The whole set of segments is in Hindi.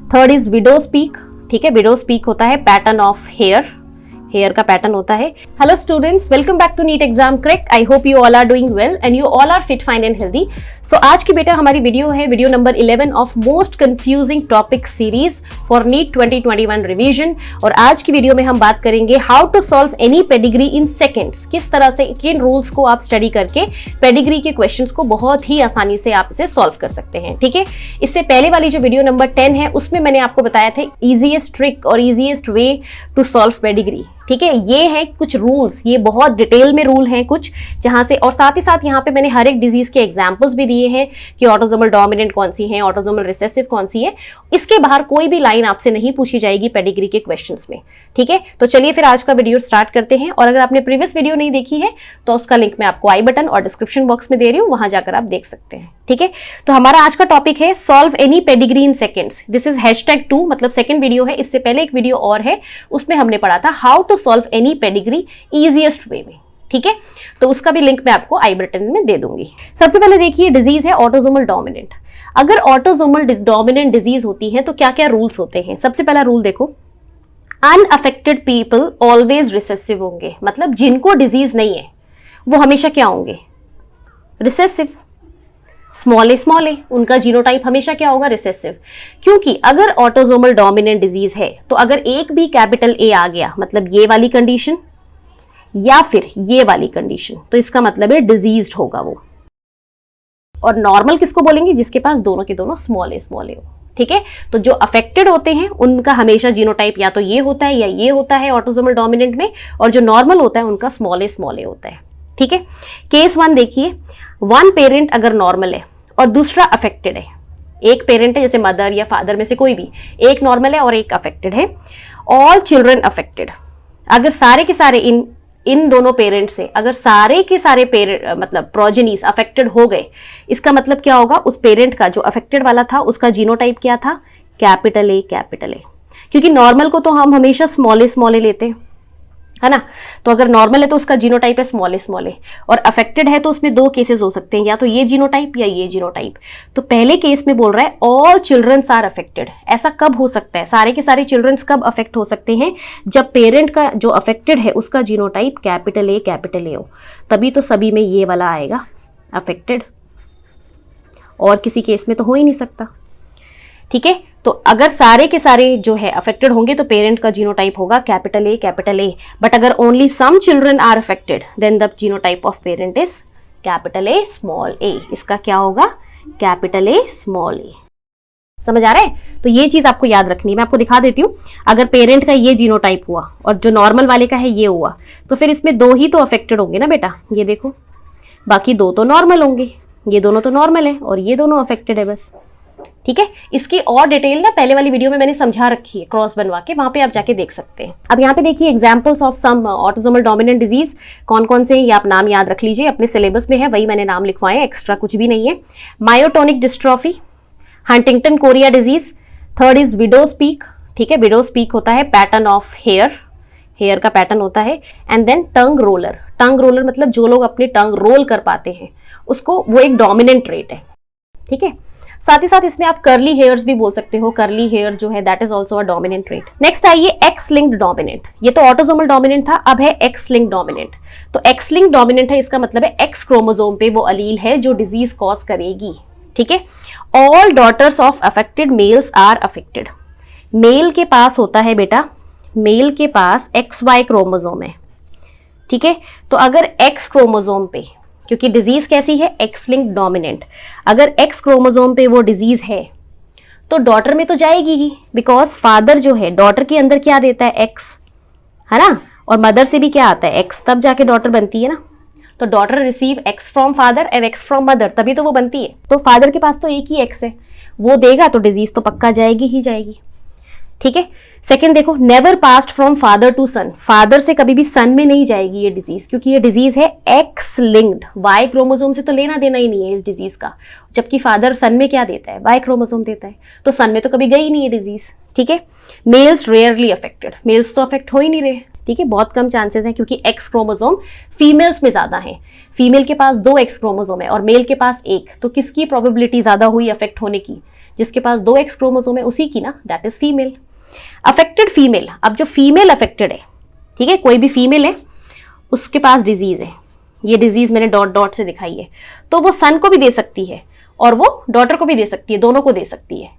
थर्ड इज विडोज पीक, ठीक है, विडोज पीक होता है पैटर्न ऑफ हेयर का पैटर्न होता है। Hello students, welcome back to NEET exam crack. I hope you all are doing well and you all are fit, fine and healthy. So आज की बेटा हमारी वीडियो है video number 11 of most confusing topic series for NEET 2021 revision. और आज की वीडियो में हम बात करेंगे how to solve any pedigree in seconds. किस तरह से, किन रूल्स को आप स्टडी करके पेडिग्री के क्वेश्चंस को बहुत ही आसानी से आप इसे सॉल्व कर सकते हैं, ठीक है। इससे पहले वाली जो वीडियो नंबर 10 है उसमें मैंने आपको बताया था इजीएस्ट ट्रिक और easiest way to solve pedigree, ठीक है। ये है कुछ रूल्स, ये बहुत डिटेल में रूल हैं कुछ, जहां से, और साथ ही साथ यहाँ पे मैंने हर एक डिजीज के एग्जांपल्स भी दिए हैं कि ऑटोसोमल डोमिनेंट कौन सी है, ऑटोसोमल रिसेसिव कौन सी है। इसके बाहर कोई भी लाइन आपसे नहीं पूछी जाएगी पेडिग्री के क्वेश्चंस में, ठीक है। तो चलिए फिर आज का वीडियो स्टार्ट करते हैं। और अगर आपने प्रीवियस वीडियो नहीं देखी है तो उसका लिंक मैं आपको आई बटन और डिस्क्रिप्शन बॉक्स में दे रही हूँ, वहां जाकर आप देख सकते हैं, ठीक है। तो हमारा आज का टॉपिक है solve any pedigree in seconds. This is #2, मतलब सेकंड वीडियो है। इससे पहले एक वीडियो और है, उसमें हमने पढ़ा था how to solve any pedigree easiest way में, ठीक है। तो उसका भी लिंक मैं आपको आई बटन में दे दूंगी। सबसे पहले देखिए, डिजीज है ऑटोसोमल डोमिनेंट। अगर ऑटोसोमल डोमिनेंट डिजीज होती है तो क्या क्या रूल्स होते हैं। सबसे पहला रूल देखो, अनअफेक्टेड पीपल ऑलवेज रिसेसिव होंगे, मतलब जिनको डिजीज नहीं है वो हमेशा क्या होंगे, रिसेसिव। स्मॉल ए, उनका जीनोटाइप हमेशा क्या होगा, रिसेसिव। क्योंकि अगर ऑटोसोमल डोमिनेंट डिजीज है तो अगर एक भी कैपिटल ए आ गया, मतलब ये वाली कंडीशन या फिर ये वाली कंडीशन, तो इसका मतलब है डिजीज्ड होगा वो। और नॉर्मल किसको बोलेंगे, जिसके पास दोनों के दोनों स्मॉल ए हो, ठीक है। तो जो अफेक्टेड होते हैं उनका हमेशा जीनोटाइप या तो ये होता है या ये होता है ऑटोसोमल डोमिनेंट में, और जो नॉर्मल होता है उनका स्मॉल ए होता है, ठीक है। केस 1 देखिए, वन पेरेंट अगर नॉर्मल है और दूसरा अफेक्टेड है, एक पेरेंट है जैसे मदर या फादर में से कोई भी, एक नॉर्मल है और एक अफेक्टेड है, ऑल चिल्ड्रन अफेक्टेड। अगर सारे के सारे इन दोनों पेरेंट से अगर सारे के सारे पेरेंट मतलब प्रोजेनीज अफेक्टेड हो गए, इसका मतलब क्या होगा, उस पेरेंट का जो अफेक्टेड वाला था उसका जीनोटाइप क्या था, कैपिटल ए। क्योंकि नॉर्मल को तो हम हमेशा स्मॉल ए लेते हैं, है ना। तो अगर नॉर्मल है तो उसका जीनोटाइप है स्मॉल ए, और अफेक्टेड है तो उसमें दो केसेस हो सकते हैं, या तो ये जीनोटाइप या ये जीनोटाइप। तो पहले केस में बोल रहा है ऑल चिल्ड्रंस आर अफेक्टेड। ऐसा कब हो सकता है, सारे के सारे चिल्ड्रंस कब अफेक्ट हो सकते हैं, जब पेरेंट का जो अफेक्टेड है उसका जीनोटाइप कैपिटल ए हो, तभी तो सभी में ये वाला आएगा अफेक्टेड, और किसी केस में तो हो ही नहीं सकता, ठीक है। तो अगर सारे के सारे जो है अफेक्टेड होंगे तो पेरेंट का जीनोटाइप होगा कैपिटल ए। बट अगर only some children are affected then the genotype of parent is capital A small A. इसका क्या होगा, कैपिटल ए स्मॉल ए। समझ आ रहा है। तो ये चीज आपको याद रखनी है। मैं आपको दिखा देती हूँ, अगर पेरेंट का ये जीनोटाइप हुआ और जो नॉर्मल वाले का है ये हुआ, तो फिर इसमें दो ही तो अफेक्टेड होंगे ना बेटा, ये देखो, बाकी दो तो नॉर्मल होंगे, ये दोनों तो नॉर्मल है और ये दोनों अफेक्टेड है बस, ठीक है। इसकी और डिटेल ना पहले वाली वीडियो में मैंने समझा रखी है, क्रॉस बनवा के, वहां पे आप जाके देख सकते हैं। अब यहाँ पे देखिए examples of some autosomal dominant disease कौन कौन से हैं, ये आप नाम याद रख लीजिए, अपने सिलेबस में है, वही मैंने नाम लिखवाए हैं, एक्स्ट्रा कुछ भी नहीं है। Myotonic dystrophy, Huntington Korea disease, third is widows peak, ठीक है। विडोज पीक होता है पैटर्न ऑफ हेयर का पैटर्न होता है। एंड देन टंग रोलर मतलब जो लोग अपने टंग रोल कर पाते हैं उसको, वो एक डोमिनेंट ट्रेट है, ठीक है। साथ ही साथ इसमें आप कर्ली हेयर्स भी बोल सकते हो, कर्ली हेयर जो है that is also a dominant trait. Next आइए एक्स लिंक्ड डोमिनेंट। ये तो ऑटोसोमल डोमिनेंट था, अब है एक्स लिंक्ड डोमिनेंट। तो एक्स लिंक्ड डोमिनेंट है, इसका मतलब है एक्स क्रोमोसोम पे वो अलील है जो डिजीज कॉज करेगी, ठीक है। All daughters of affected males are affected. Male के पास होता है बेटा, मेल के पास XY क्रोमोसोम है, ठीक है। तो अगर एक्स क्रोमोसोम पे, क्योंकि डिजीज कैसी है, एक्स लिंक्ड डोमिनेंट, अगर एक्स क्रोमोसोम पे वो डिजीज है तो डॉटर में तो जाएगी ही, बिकॉज फादर जो है डॉटर के अंदर क्या देता है, एक्स, है ना, और मदर से भी क्या आता है, एक्स, तब जाके डॉटर बनती है ना। तो daughter receive x from father and x from mother, तभी तो वो बनती है। तो फादर के पास तो एक ही एक्स है, वो देगा तो डिजीज तो पक्का जाएगी ही जाएगी, ठीक है। सेकंड देखो, never passed from father to son. Father से कभी भी सन में नहीं जाएगी ये डिजीज, क्योंकि ये डिजीज है एक्स लिंक्ड। वाई क्रोमोसोम से तो लेना देना ही नहीं है इस डिजीज का, जबकि फादर सन में क्या देता है, वाई क्रोमोसोम देता है, तो सन में तो कभी गई नहीं है डिजीज, ठीक है। मेल्स रेयरली अफेक्टेड, मेल्स तो अफेक्ट हो ही नहीं रहे, ठीक है, बहुत कम चांसेस है, क्योंकि एक्स क्रोमोसोम फीमेल्स में ज्यादा है। फीमेल के पास 2 एक्स क्रोमोसोम है और मेल के पास 1, तो किसकी प्रोबेबिलिटी ज्यादा हुई अफेक्ट होने की, जिसके पास 2 एक्स क्रोमोसोम है उसी की ना, that is female. Affected female, अब जो फीमेल अफेक्टेड है, ठीक है, कोई भी फीमेल है उसके पास डिजीज है, ये डिजीज मैंने डॉट डॉट से दिखाई है, तो वो सन को भी दे सकती है और वो डॉटर को भी दे सकती है, दोनों को दे सकती है,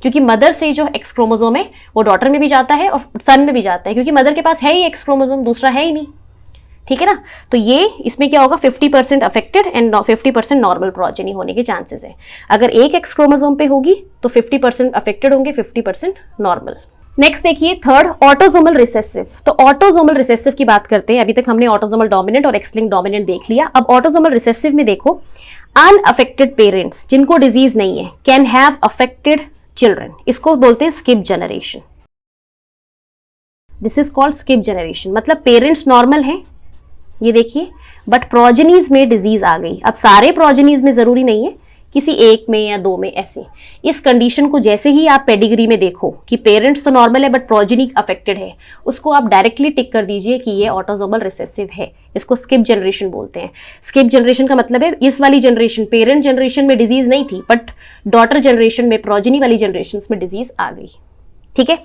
क्योंकि मदर से जो एक्स क्रोमोसोम है वो डॉटर में भी जाता है और सन में भी जाता है, क्योंकि मदर के पास है ही एक्स क्रोमोसोम, दूसरा है ही नहीं, ठीक है ना। तो ये इसमें क्या होगा, 50% अफेक्टेड एंड 50% नॉर्मल प्रोजेनी होने के चांसेस है। अगर एक एक्स क्रोमोसोम पे होगी तो 50% अफेक्टेड होंगे, 50% नॉर्मल। नेक्स्ट देखिए थर्ड, ऑटोसोमल रिसेसिव। तो ऑटोसोमल रिसेसिव की बात करते हैं। अभी तक हमने ऑटोसोमल डोमिनेंट और एक्स लिंक्ड डोमिनेंट देख लिया। अब ऑटोसोमल रिसेसिव में देखो, अनअफेक्टेड पेरेंट्स जिनको डिजीज नहीं है कैन हैव अफेक्टेड चिल्ड्रन, इसको बोलते हैं skip generation. This is called skip generation, मतलब पेरेंट्स नॉर्मल हैं, ये देखिए, बट प्रोजेनीज में डिजीज आ गई। अब सारे प्रोजेनीज में जरूरी नहीं है, किसी एक में या 2 में ऐसे। इस कंडीशन को जैसे ही आप पेडिग्री में देखो कि पेरेंट्स तो नॉर्मल है बट प्रोजेनी अफेक्टेड है, उसको आप डायरेक्टली टिक कर दीजिए कि ये ऑटोसोमल रिसेसिव है। इसको स्किप जनरेशन बोलते हैं। स्किप जनरेशन का मतलब है इस वाली जनरेशन, पेरेंट जनरेशन में डिजीज नहीं थी बट डॉटर जनरेशन में, प्रोजेनी वाली जनरेशन में डिजीज आ गई, ठीक है।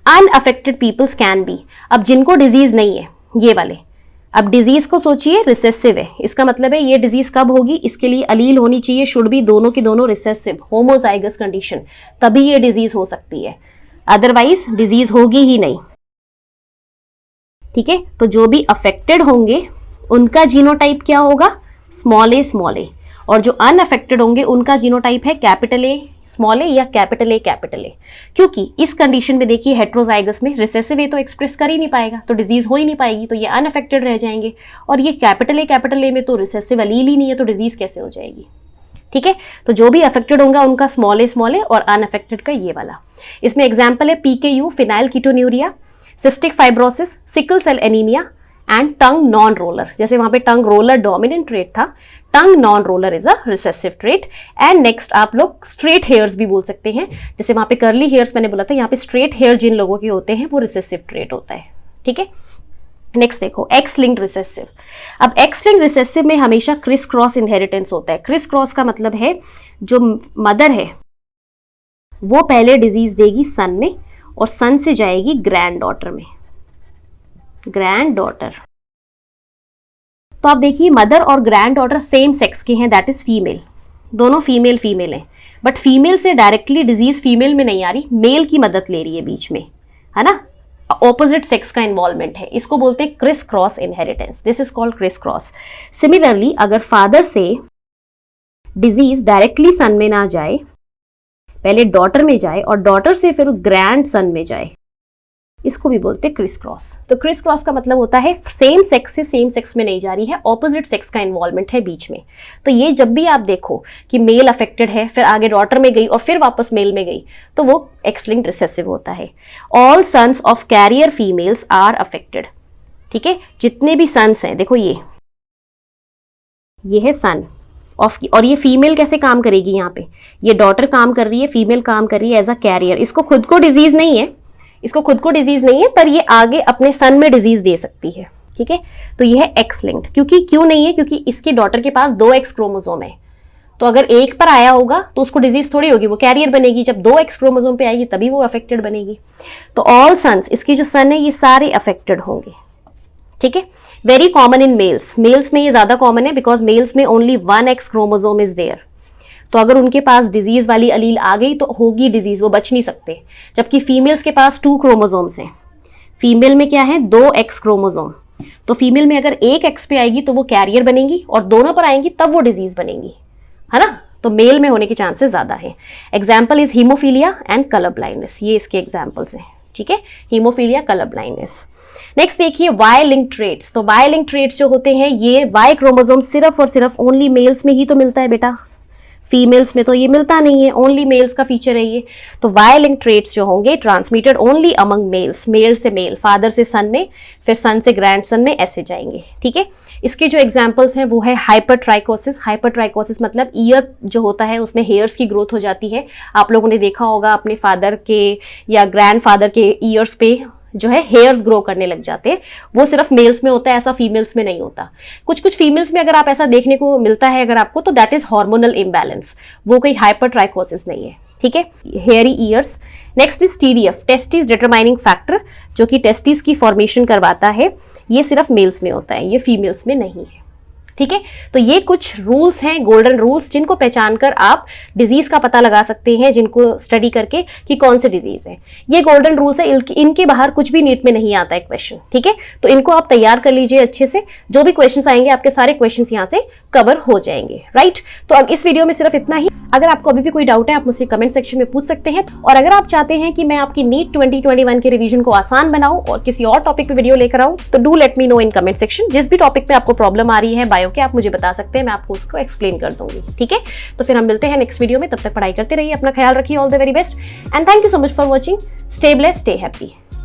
अनअफेक्टेड पीपल्स कैन बी, अब जिनको डिजीज नहीं है ये वाले, अब डिजीज को सोचिए रिसेसिव है, इसका मतलब है ये डिजीज कब होगी, इसके लिए अलील होनी चाहिए, शुड बी दोनों की दोनों रिसेसिव, होमोजाइगस कंडीशन, तभी ये डिजीज हो सकती है, अदरवाइज डिजीज होगी ही नहीं, ठीक है। तो जो भी अफेक्टेड होंगे उनका जीनोटाइप क्या होगा, स्मॉल ए, और जो अनअफेक्टेड होंगे उनका जीनोटाइप है कैपिटल ए स्मॉल ए या कैपिटल ए। क्योंकि इस कंडीशन में देखिए हेट्रोजाइगस में रिसेसिव ए तो एक्सप्रेस कर ही नहीं पाएगा, तो डिजीज हो ही नहीं पाएगी, तो ये अनअफेक्टेड रह जाएंगे, और ये कैपिटल ए में तो रिसेसिव अलील ही नहीं है, तो डिजीज कैसे हो जाएगी, ठीक है। तो जो भी अफेक्टेड होगा उनका स्मॉल ए और अनअफेक्टेड का ये वाला। इसमें एग्जाम्पल है PKU phenylketonuria, cystic fibrosis, sickle cell anaemia and tongue non roller. जैसे वहां पे टंग रोलर डोमिनेंट ट्रेट था, tongue non roller is a recessive trait. And next आप लोग स्ट्रेट हेयर्स भी बोल सकते हैं, जैसे वहां पे कर्ली हेयर्स मैंने बोला था, यहाँ पे स्ट्रेट हेयर जिन लोगों के होते हैं वो रिसेसिव ट्रेट होता है, ठीक है। नेक्स्ट देखो एक्स लिंक्ड रिसेसिव। अब एक्स लिंक्ड रिसेसिव में हमेशा क्रिस क्रॉस इनहेरिटेंस होता है। क्रिस क्रॉस का मतलब है जो मदर है वो पहले डिजीज देगी सन में और सन से जाएगी ग्रैंड डॉटर में, ग्रैंड डॉटर। तो आप देखिए मदर और ग्रैंड डॉटर सेम सेक्स के हैं, दैट इज फीमेल, दोनों फीमेल हैं, बट फीमेल से डायरेक्टली डिजीज फीमेल में नहीं आ रही, मेल की मदद ले रही है बीच में, है ना, ऑपोजिट सेक्स का इन्वॉल्वमेंट है, इसको बोलते हैं criss cross inheritance, this is called criss cross. Similarly अगर फादर से डिजीज डायरेक्टली सन में ना जाए, पहले डॉटर में जाए और डॉटर से फिर ग्रैंड सन में जाए, इसको भी बोलते हैं क्रिस क्रॉस। तो क्रिस क्रॉस का मतलब होता है सेम सेक्स से सेम सेक्स में नहीं जा रही है, ऑपोजिट सेक्स का इन्वॉल्वमेंट है बीच में। तो ये जब भी आप देखो कि मेल अफेक्टेड है फिर आगे डॉटर में गई और फिर वापस मेल में गई, तो वो एक्स लिंक्ड रिसेसिव होता है। All sons of carrier females are affected, ठीक है, जितने भी सन्स हैं, देखो ये है सन ऑफ, और ये फीमेल कैसे काम करेगी, यहाँ पे ये डॉटर काम कर रही है, फीमेल काम कर रही है एज अ कैरियर। इसको खुद को डिजीज नहीं है, पर ये आगे अपने सन में डिजीज दे सकती है, ठीक है। तो ये है एक्स लिंक्ड। क्यों नहीं है, क्योंकि इसके डॉटर के पास 2 एक्स क्रोमोसोम है, तो अगर एक पर आया होगा तो उसको डिजीज थोड़ी होगी, वो कैरियर बनेगी, जब 2 एक्स क्रोमोसोम पे आएगी तभी वो अफेक्टेड बनेगी। तो ऑल सन्स, इसकी जो सन है ये सारे अफेक्टेड होंगे, ठीक है। वेरी कॉमन इन मेल्स में ये ज्यादा कॉमन है बिकॉज मेल्स में only 1 X chromosome is there. तो अगर उनके पास डिजीज वाली अलील आ गई तो होगी डिजीज, वो बच नहीं सकते। जबकि फीमेल्स के पास 2 क्रोमोसोम्स हैं, फीमेल में क्या है 2 एक्स क्रोमोसोम, तो फीमेल में अगर 1 एक्स पे आएगी तो वो कैरियर बनेगी और दोनों पर आएंगी तब वो डिजीज बनेगी, है ना। तो मेल में होने के चांसेस ज्यादा है। Example is haemophilia and colour blindness, ये इसके एग्जाम्पल्स हैं, ठीक है, हीमोफीलिया, कलर ब्लाइंडनेस। नेक्स्ट देखिए वाई लिंक ट्रेट्स। तो वाई लिंक ट्रेट्स जो होते हैं, ये वाई क्रोमोसोम सिर्फ और सिर्फ ओनली मेल्स में ही तो मिलता है बेटा, फीमेल्स में तो ये मिलता नहीं है, ओनली मेल्स का फीचर है ये। तो वाई लिंक ट्रेट्स जो होंगे transmitted only among males, male से मेल, फादर से सन में, फिर सन से ग्रैंड सन में, ऐसे जाएंगे, ठीक है। इसके जो एग्जांपल्स हैं वो है हाइपरट्राइकोसिस। हाइपरट्राइकोसिस मतलब ईयर जो होता है उसमें हेयर्स की ग्रोथ हो जाती है। आप लोगों ने देखा होगा अपने फादर के या ग्रैंड फादर के ईयर्स पे जो है हेयर्स ग्रो करने लग जाते हैं, वो सिर्फ मेल्स में होता है, ऐसा फीमेल्स में नहीं होता। कुछ फीमेल्स में अगर आप ऐसा देखने को मिलता है अगर आपको, तो दैट इज हार्मोनल इम्बैलेंस, वो कोई हाइपरट्राइकोसिस नहीं है, ठीक है, hairy years. Next is TDF, testis determining factor, जो कि टेस्टिस की फॉर्मेशन करवाता है। ये सिर्फ मेल्स में होता है, ये फीमेल्स में नहीं है, ठीक है। तो ये कुछ रूल्स हैं, गोल्डन रूल्स, जिनको पहचान कर आप डिजीज का पता लगा सकते हैं, जिनको स्टडी करके कि कौन से डिजीज है। ये गोल्डन रूल्स है, इनके बाहर कुछ भी नीट में नहीं आता है क्वेश्चन, ठीक है। तो इनको आप तैयार कर लीजिए अच्छे से, जो भी क्वेश्चन आएंगे आपके सारे क्वेश्चन यहाँ से कवर हो जाएंगे, राइट। तो अब इस वीडियो में सिर्फ इतना ही। अगर आपको अभी भी कोई डाउट है आप मुझसे कमेंट सेक्शन में पूछ सकते हैं, और अगर आप चाहते हैं कि मैं आपकी नीट 2021 के रिवीजन को आसान बनाऊं और किसी और टॉपिक पे वीडियो लेकर आऊं, तो do let me know in comment section. जिस भी टॉपिक पे आपको प्रॉब्लम आ रही है बायो के, आप मुझे बता सकते हैं, मैं आपको उसको एक्सप्लेन कर दूंगी, ठीक है। तो फिर हम मिलते हैं नेक्स्ट वीडियो में, तब तक पढ़ाई करते रहिए, अपना ख्याल रखिए, all the very best and thank you so much for watching. Stay blessed, stay happy.